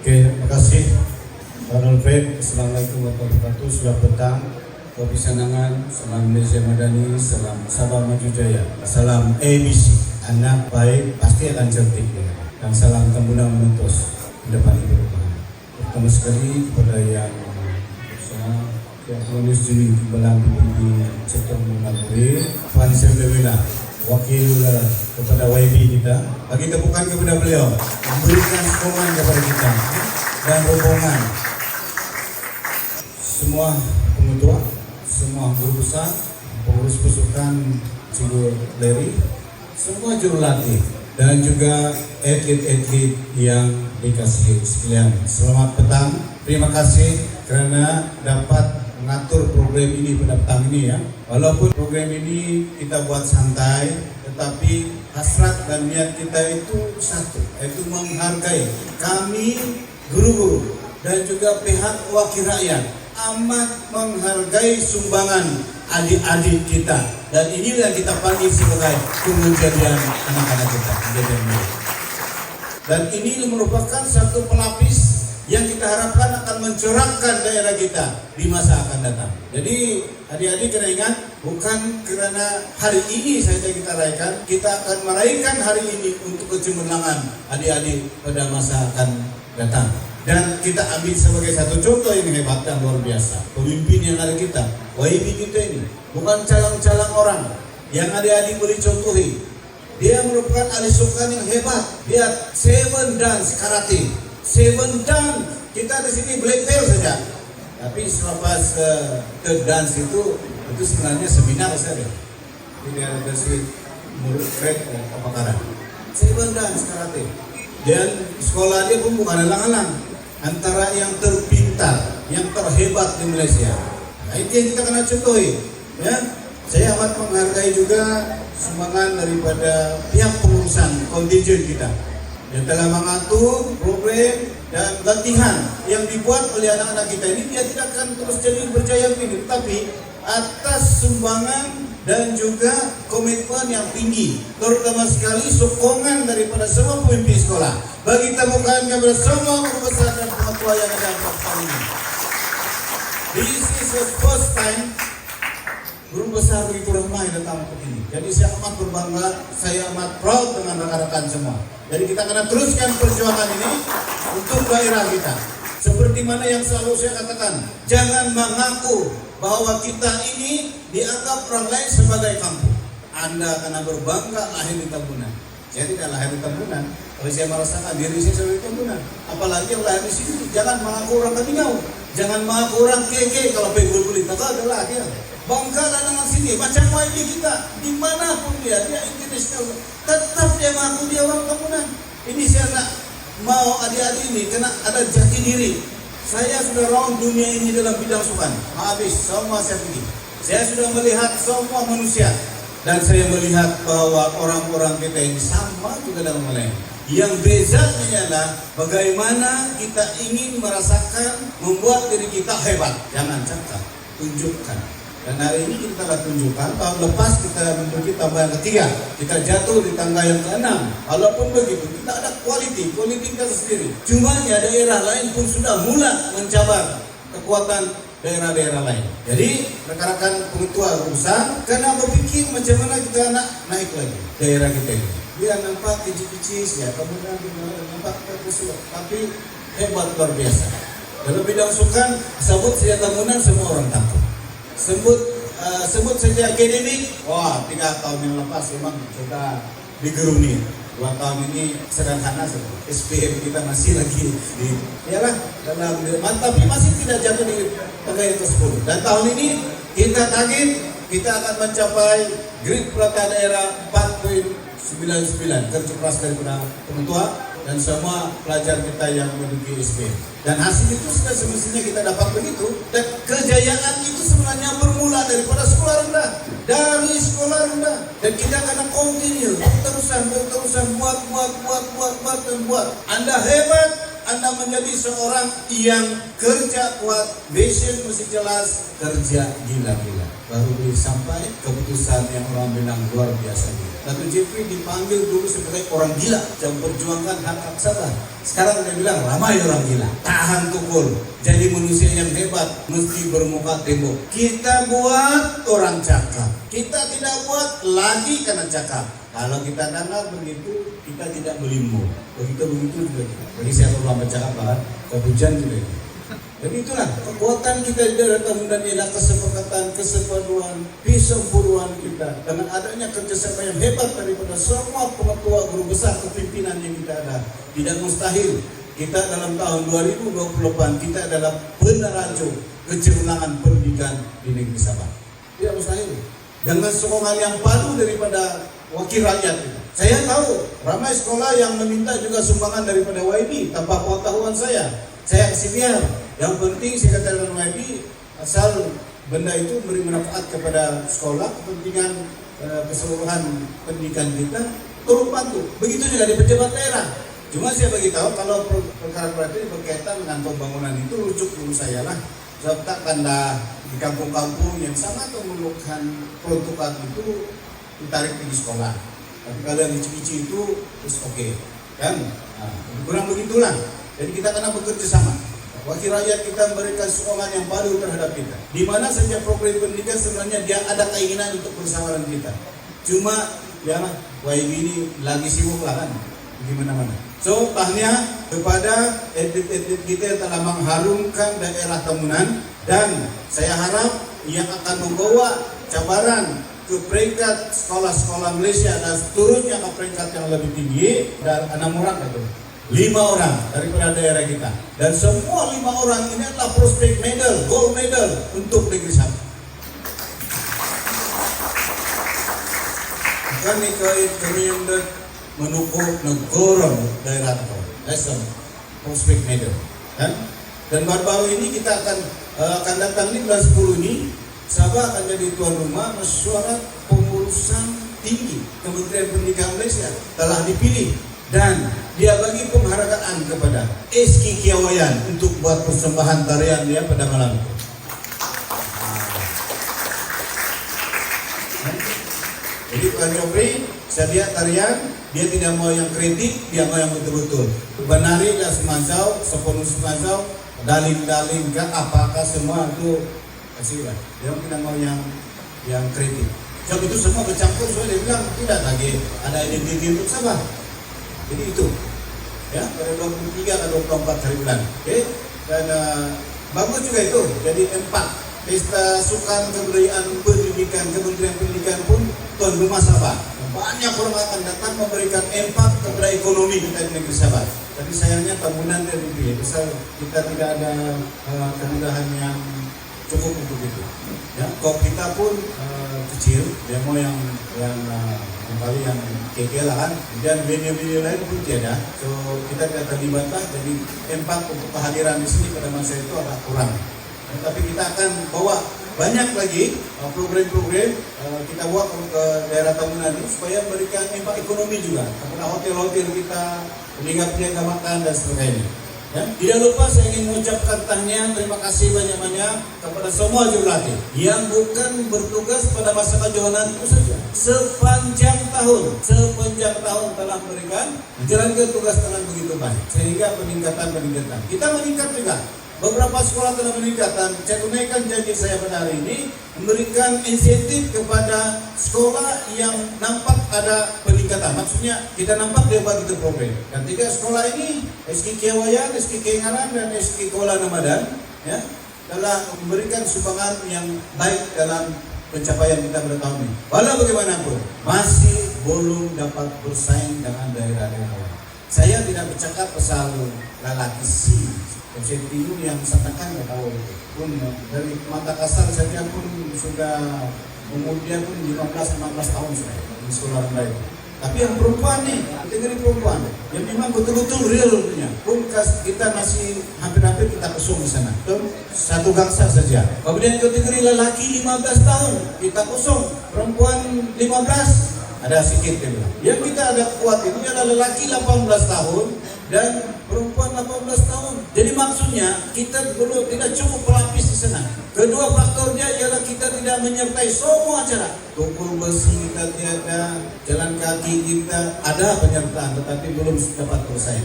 Oke, terima kasih Pak Alfred. Assalamualaikum warahmatullahi wabarakatuh. Sudah petang, kopi sanangan, salam Indonesia Madani, salam Sabah Maju Jaya, salam ABC, anak baik pasti akan cerdik ya. Dan salam Tembunan Menentus di depan Ibu Tuhan. Pertama sekali kepada yang berusaha yang menulis diri belang di sektor Munaguri, Van Sembewila, wakil kepada YB kita, bagi tepukan kepada beliau, memberikan sokongan kepada kita dan rombongan semua pengetua, semua guru besar, pengurus pasukan Cigo Leri, semua juru latih dan juga atlet-atlet yang dikasihi sekalian. Selamat petang, terima kasih karena dapat mengatur program ini pada petang ini ya. Walaupun program ini kita buat santai, tetapi hasrat dan niat kita itu satu, yaitu menghargai. Kami guru-guru dan juga pihak wakil rakyat amat menghargai sumbangan adik-adik kita, dan inilah yang kita panggil sebagai kejadian anak-anak kita, kejadian mereka. Dan ini merupakan satu pelapis yang kita harapkan akan mencorakkan daerah kita di masa akan datang. Jadi adik-adik kena ingat, bukan karena hari ini saja kita raihkan, kita akan meraihkan hari ini untuk kecemerlangan adik-adik pada masa akan datang. Dan kita ambil sebagai satu contoh yang hebat dan luar biasa, pemimpin yang ada kita, YB kita ini bukan calang-calang orang yang adik-adik boleh contohi. Dia merupakan ahli sukan yang hebat. Dia 7 dance karate, 7 dance. Kita di sini black belt saja. Tapi selepas ke dance itu sebenarnya seminar saja. Tidak ada kasih murid kepakaran. 7 dance karate. Dan sekolah dia pun bukan alang-alang, antara yang terpintar, yang terhebat di Malaysia. Nah, itu yang kita kena contohi. Ya, saya amat menghargai juga sumbangan daripada pihak pengurusan kontingen kita yang telah mengatur program dan latihan yang dibuat oleh anak-anak kita ini. Dia tidak akan terus jadi berjaya begini, tapi atas sumbangan dan juga komitmen yang tinggi, terutama sekali sokongan daripada semua pemimpin sekolah. Bagi temukan kepada semua guru besar dan pengetua yang ada di tempat ini. This is the first time guru besar begitu ramai datang ke sini. Jadi saya amat berbangga, saya amat proud dengan rekan-rekan semua. Jadi kita akan teruskan perjuangan ini untuk daerah kita. Seperti mana yang selalu saya katakan, jangan mengaku bahwa kita ini dianggap orang lain sebagai kampung. Anda akan berbangga lahir di Tembunan. Saya tidak lahir di Tembunan, tapi saya merasakan diri saya sebagai Tembunan. Apalagi yang lahir di sini, jangan mengaku orang Ketingau, jangan mengaku orang keke. Kalau pegul kulit, maka adalah dia. Banggalah dengan sini, macam YB kita, dimanapun dia internasional, tetap dia mengaku dia orang Tembunan. Ini saya nak mau adik-adik ini kena ada jati diri. Saya sudah round dunia ini dalam bidang sukan, habis semua saya pergi. Saya sudah melihat semua manusia, dan saya melihat bahwa orang-orang kita ini sama juga dalam hal lain. Yang bezanya adalah bagaimana kita ingin merasakan membuat diri kita hebat. Jangan cakap, tunjukkan. Dan hari ini kita telah tunjukkan, tahun lepas kita menduduki tangga yang ketiga, kita jatuh di tangga yang keenam. Walaupun begitu, kita ada quality kita sendiri. Cuma ya daerah lain pun sudah mulai mencabar kekuatan daerah-daerah lain. Jadi rekan-rekan pengetua urusan, karena berpikir macam mana kita nak naik lagi daerah kita ini. Dia nampak kecil-kecil ya, kemudian nampak terkusur, tapi hebat luar biasa. Dalam bidang sukan, sebut saja Tembunan semua orang takut. Sebut saja akademik, wah 3 tahun yang lepas memang sudah digeruni. 2 tahun ini sederhana saja. SPM kita masih lagi di, yalah dalam tapi masih tidak jatuh di tangga yang ke-10. Dan tahun ini kita target kita akan mencapai grade pelatihan daerah 4.99, tercepat daripada pengetua dan semua pelajar kita yang menduduki SPM. Dan hasil itu sudah semestinya kita dapat begitu. Dan kejayaan itu sebenarnya bermula daripada sekolah rendah, dari sekolah rendah. Dan kita akan continue, terusan buat. Anda hebat, Anda menjadi seorang yang kerja kuat, vision mesti jelas, kerja gila-gila. baru sampai keputusan yang orang bilang luar biasa. Dato' Jeffrey dipanggil dulu sebagai orang gila yang perjuangkan hak aksara. Sekarang dia bilang ramai orang gila, tahan tukul, jadi manusia yang hebat, mesti bermuka tembok. Kita buat orang cakap, kita tidak buat lagi karena cakap. Kalau kita dengar begitu, kita tidak melimbo. Begitu juga. Jadi saya kalau bercakap bahkan kehujan juga. Jadi itulah kekuatan kita di daerah Tahunan ialah kesepakatan, kesepaduan, kesempurnaan kita. Dengan adanya kerjasama yang hebat daripada semua pengetua guru besar kepimpinan yang kita ada. Tidak mustahil kita dalam tahun 2028 kita adalah peneraju kecemerlangan pendidikan di negeri Sabah. Tidak mustahil. Dengan sokongan yang padu daripada wakil rakyat itu. Saya tahu ramai sekolah yang meminta juga sumbangan daripada YB tanpa pengetahuan saya. Saya kasih biar. Yang penting saya katakan YB asal benda itu beri manfaat kepada sekolah, kepentingan keseluruhan pendidikan kita, turut bantu. Begitu juga di pejabat daerah. Cuma saya bagi tahu kalau perkara ini berkaitan dengan pembangunan itu rujuk dulu saya lah. Sebab tanda di kampung-kampung yang sangat memerlukan peruntukan itu ditarik pergi sekolah. Tapi kalau yang kecil-kecil itu oke, kan? Nah, kurang begitulah. Jadi kita kena bekerja sama. Wakil rakyat kita memberikan sokongan yang baru terhadap kita. Di mana saja program pendidikan sebenarnya dia ada keinginan untuk bersama dengan kita. Cuma ya YB ini lagi sibuk lah kan, di mana-mana. So tahniah kepada atlet-atlet kita yang telah mengharumkan daerah Tahunan, dan saya harap yang akan membawa cabaran ke peringkat sekolah-sekolah Malaysia dan seterusnya ke peringkat yang lebih tinggi, dan 6 orang itu. 5 orang daripada daerah kita, dan semua 5 orang ini adalah prospek medal, gold medal untuk negeri Sabah. Kami hendak menukung negara daerah itu, lesson prospek medal, kan? Dan baru-baru ini kita akan datang di bulan 10 ini, Sabah akan jadi tuan rumah mesyuarat pengurusan tinggi Kementerian Pendidikan Malaysia telah dipilih, dan dia bagi penghargaan kepada SK Kiawayan untuk buat persembahan tarian dia pada malam itu. Jadi Tuan Jofri sedia tarian, dia tidak mau yang kritik, dia mau yang betul-betul. Benari dan semacau, sepenuh semacau, dalin-dalin kan apakah semua itu kasihlah. Dia tidak mau yang kritik. Sebab itu semua bercampur, soalnya dia bilang tidak lagi ada identiti untuk Sabah. Jadi itu ya, pada 23 atau 24 hari bulan. Okay? Dan bagus juga itu. Jadi tempat pesta sukan kebudayaan pendidikan Kementerian Pendidikan pun tuan rumah Sabah. Banyak orang akan datang memberikan impact kepada ekonomi kita di negeri Sabah. Tapi sayangnya Tahunan dari dipilih. Misal kita tidak ada kemudahan yang cukup untuk itu. Ya, kok kita pun kecil, dia mau yang kembali yang keke lah kan, dan venue-venue lain pun tiada. So kita tidak terlibat lah, jadi impact untuk kehadiran di sini pada masa itu agak kurang. Tapi kita akan bawa banyak lagi program-program kita buat ke daerah Tahunan ini supaya memberikan impact ekonomi juga kepada hotel-hotel kita, peninggal-peninggal makan dan sebagainya. Ya, tidak lupa saya ingin mengucapkan tahniah, terima kasih banyak-banyak kepada semua jurulatih yang bukan bertugas pada masa kejohanan itu saja. Sepanjang tahun telah memberikan menjalankan tugas dengan begitu baik, sehingga peningkatan. Kita meningkat juga. Beberapa sekolah telah meningkatkan. Saya tunaikan janji saya pada hari ini memberikan insentif kepada sekolah yang nampak ada peningkatan. Maksudnya kita nampak dia buat itu program. Dan 3 sekolah ini, SK Kiawayan, SK Kengaran, dan SK Kuala Namadan, ya, telah memberikan sumbangan yang baik dalam pencapaian kita pada tahun ini. Walau bagaimanapun masih belum dapat bersaing dengan daerah-daerah lain. Saya tidak bercakap pasal lelaki itu yang satakan nggak tahu itu. Pun dari mata kasar saja pun sudah kemudian pun 15-16 tahun sudah di sekolah rendah itu. Tapi yang perempuan nih, kategori perempuan yang memang betul-betul real punya. Pun kita masih hampir-hampir kita kosong di sana. Satu gangsa saja. Kemudian kategori lelaki 15 tahun kita kosong, perempuan 15 ada sedikit dia bilang. Yang kita ada kuat itu adalah lelaki 18 tahun dan perempuan 18 tahun. Jadi maksudnya kita dulu tidak cukup pelapis di sana. Kedua faktornya ialah kita tidak menyertai semua acara. Tukul besi kita tiada, jalan kaki kita ada penyertaan tetapi belum dapat selesai.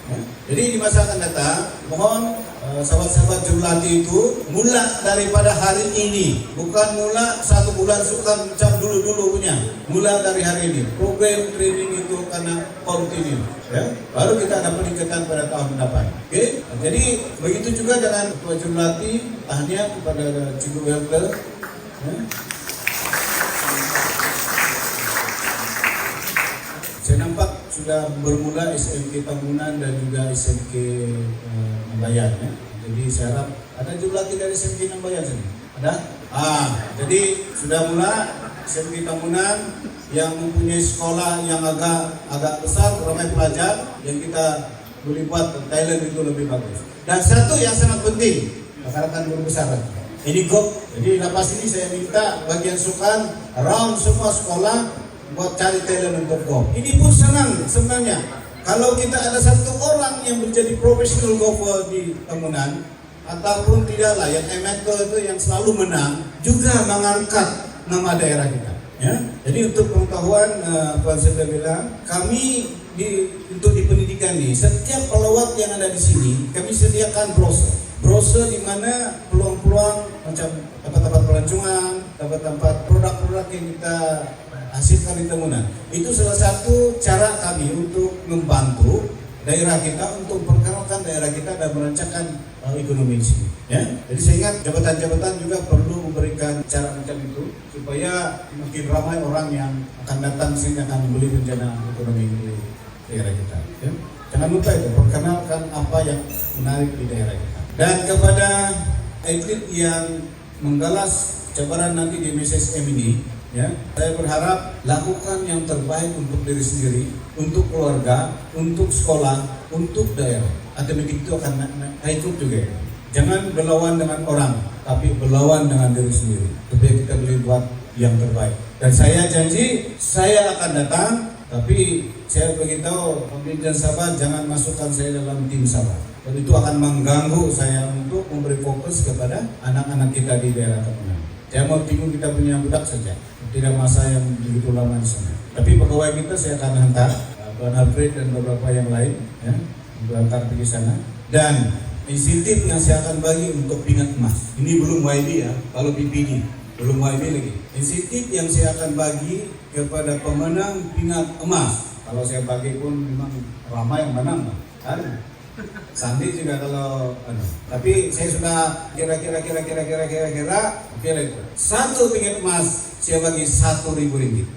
Ya. Jadi di masa akan datang, mohon sahabat-sahabat Jumlati itu mula daripada hari ini, bukan mula 1 bulan sukan macam dulu-dulu punya. Mula dari hari ini, program training itu karena kontinu, ya. Baru kita ada peningkatan pada tahun depan. Oke? Jadi begitu juga dengan Ketua Jumlati, tahniah kepada Cikgu Welke. Ya. Saya nampak sudah bermula SMK Tambunan dan juga SMK Nambayan. Ya. Jadi saya harap ada Jumlati dari SMK Nambayan sini. Ada? Jadi sudah mula SMK Tambunan yang mempunyai sekolah yang agak besar, ramai pelajar, yang kita boleh buat Thailand itu lebih bagus. Dan satu yang sangat penting, rekan-rekan guru besar. Ini GOP. Jadi lepas ini saya minta bagian sukan round semua sekolah buat cari talent untuk golf. Ini pun senang sebenarnya. Kalau kita ada satu orang yang menjadi profesional golfer di Tambunan, ataupun tidaklah yang amateur itu yang selalu menang, juga mengangkat nama daerah kita. Ya. Jadi untuk pengetahuan, Puan Seda bilang, kami untuk di pendidikan ini, setiap pelawat yang ada di sini, kami sediakan brosur di mana peluang-peluang macam tempat-tempat pelancongan, tempat-tempat produk-produk yang kita hasilkan di Tambunan. Itu salah satu cara kami untuk membantu daerah kita untuk memperkenalkan daerah kita dan merancangkan ekonomi di sini. Ya, jadi saya ingat jabatan-jabatan juga perlu memberikan cara macam itu supaya makin ramai orang yang akan datang sini akan membeli rencana ekonomi di daerah kita. Ya. Jangan lupa itu perkenalkan apa yang menarik di daerah kita. Dan kepada atlet yang menggalas cabaran nanti di MSSM ini, ya, saya berharap lakukan yang terbaik untuk diri sendiri, untuk keluarga, untuk sekolah, untuk daerah. Atau begitu akan ikut juga. Jangan berlawan dengan orang, tapi berlawan dengan diri sendiri. Supaya kita boleh buat yang terbaik. Dan saya janji, saya akan datang, tapi saya beritahu pemimpin Sabah jangan masukkan saya dalam tim Sabah. Dan itu akan mengganggu saya untuk memberi fokus kepada anak-anak kita di daerah Tambunan. Saya mau tunggu kita punya budak saja, tidak masa yang begitu lama di sana. Tapi pegawai kita saya akan hantar, Tuan Alfred dan beberapa yang lain, ya, untuk hantar pergi sana. Dan insentif yang saya akan bagi untuk pingat emas. Ini belum YB ya, kalau PPD belum YB lagi. Insentif yang saya akan bagi kepada pemenang pingat emas. Kalau saya bagi pun memang ramai yang menang, kan? Sandi juga kalau tapi saya sudah kira-kira oke lah itu. Satu pingat emas saya bagi 1.000 ringgit.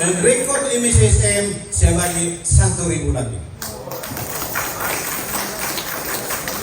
Dan rekor MSSM saya bagi 1.000 lagi.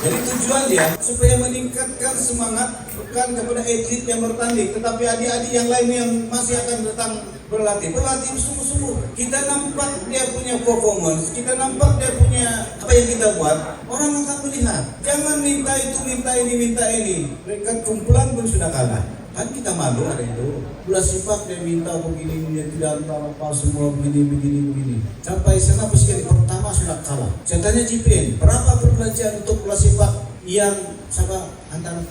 Jadi tujuan dia supaya meningkatkan semangat bukan kepada atlet yang bertanding, tetapi adik-adik yang lain yang masih akan datang berlatih sungguh-sungguh. Kita nampak dia punya performance, kita nampak dia punya apa yang kita buat, orang akan melihat. Jangan minta itu, minta ini. Mereka kumpulan pun sudah kalah. Kan kita malu ada itu. Bola sepak dia minta begini, dia tidak antara apa semua begini. Sampai sana sekali pertama sudah kalah. Saya tanya GPN, berapa perbelanjaan untuk bola sepak yang sama antara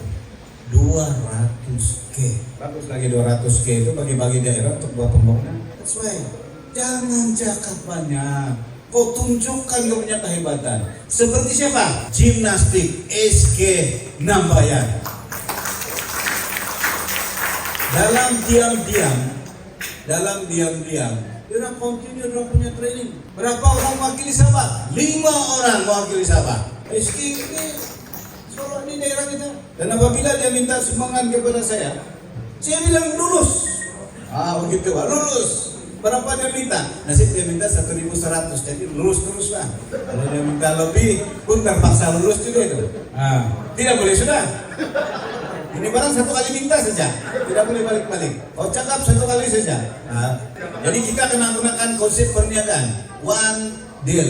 200K. Bagus lagi 200K itu bagi-bagi daerah untuk buat pembangunan. Sesuai. Jangan cakap banyak. Kau tunjukkan kau punya kehebatan. Seperti siapa? Gimnastik SK Nambayan. Dalam diam-diam, dia orang continue, orang punya training. Berapa orang mewakili Sabah? 5 orang mewakili Sabah. SK ini sekolah di daerah kita. Dan apabila dia minta sumbangan kepada saya bilang lulus. Begitu Pak, lulus. Berapa dia minta? Nasib dia minta 1.100, jadi lulus terus lah. Kalau dia minta lebih, pun terpaksa lulus juga itu. Tidak boleh sudah. Ini barang 1 kali minta saja, tidak boleh balik-balik. Kau cakap 1 kali saja. Jadi kita kena gunakan konsep perniagaan, one deal.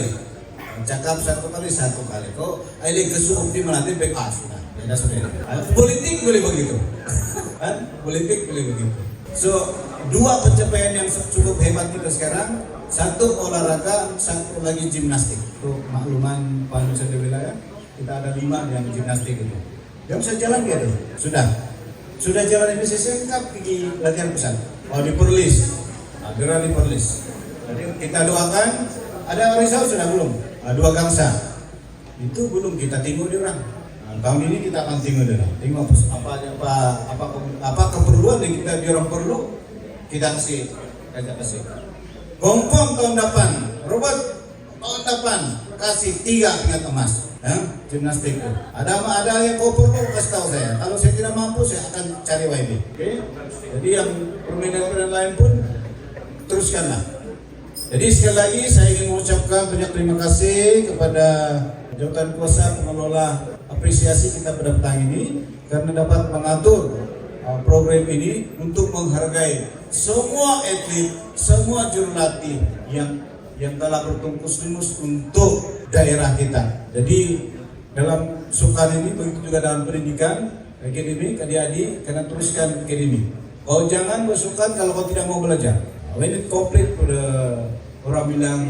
Cakap 1 kali. Kau aile kesuruh di melatih BK sudah. Beda sudah. Politik boleh begitu. Politik boleh begitu. So dua pencapaian yang cukup hebat kita sekarang. Satu olahraga, satu lagi gimnastik. Untuk makluman Pak Nusra wilayah, kita ada 5 yang gimnastik itu. Yang bisa jalan gitu? Sudah jalan ini lengkap pergi latihan pusat. Oh di Perlis, di Perlis. Jadi kita doakan. Ada Risau sudah belum? 2 Gangsa. Itu belum kita tengok dia orang. Tahun ini kita akan tengok dia orang. Tengok apa keperluan yang kita dia orang perlu, kita kasih. Kompong tahun depan, Robert tahun depan kasih 3 pingat emas. Gimnastik itu. Ada yang kau perlu kasih tahu saya. Kalau saya tidak mampu saya akan cari YB. Okay? Jadi yang permainan lain pun teruskanlah. Jadi sekali lagi saya ingin mengucapkan banyak terima kasih kepada jabatan kuasa pengelola apresiasi kita pada petang ini karena dapat mengatur program ini untuk menghargai semua atlet, semua jurulatih yang telah bertungkus lumus untuk daerah kita. Jadi dalam sukan ini begitu juga dalam pendidikan akademik, adik-adik karena teruskan akademik. Kau jangan bersukan kalau kau tidak mau belajar. When it complete, orang bilang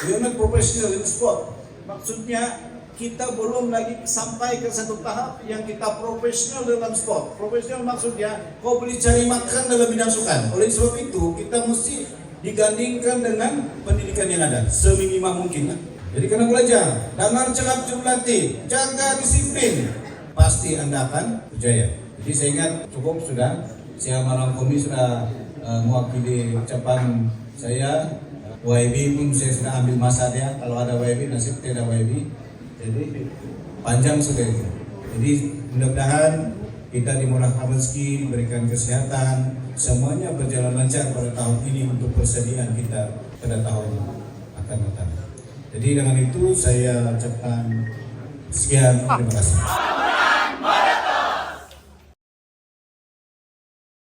you're not professional in sport. Maksudnya kita belum lagi sampai ke satu tahap yang kita profesional dalam sport. Profesional maksudnya kau boleh cari makan dalam bidang sukan. Oleh sebab itu kita mesti digandingkan dengan pendidikan yang ada seminimal mungkin. Jadi kena belajar, dengar cakap jurulatih, jaga disiplin, pasti Anda akan berjaya. Jadi saya ingat cukup sudah. Saya malam kami sudah mewakili ucapan saya. YB pun saya sudah ambil masa dia. Kalau ada YB, nasib tidak YB. Jadi panjang sudah itu. Jadi mudah-mudahan kita dimurahkan rezeki, diberikan kesehatan, semuanya berjalan lancar pada tahun ini untuk persediaan kita pada tahun akan datang. Jadi dengan itu saya ucapkan sekian, terima kasih.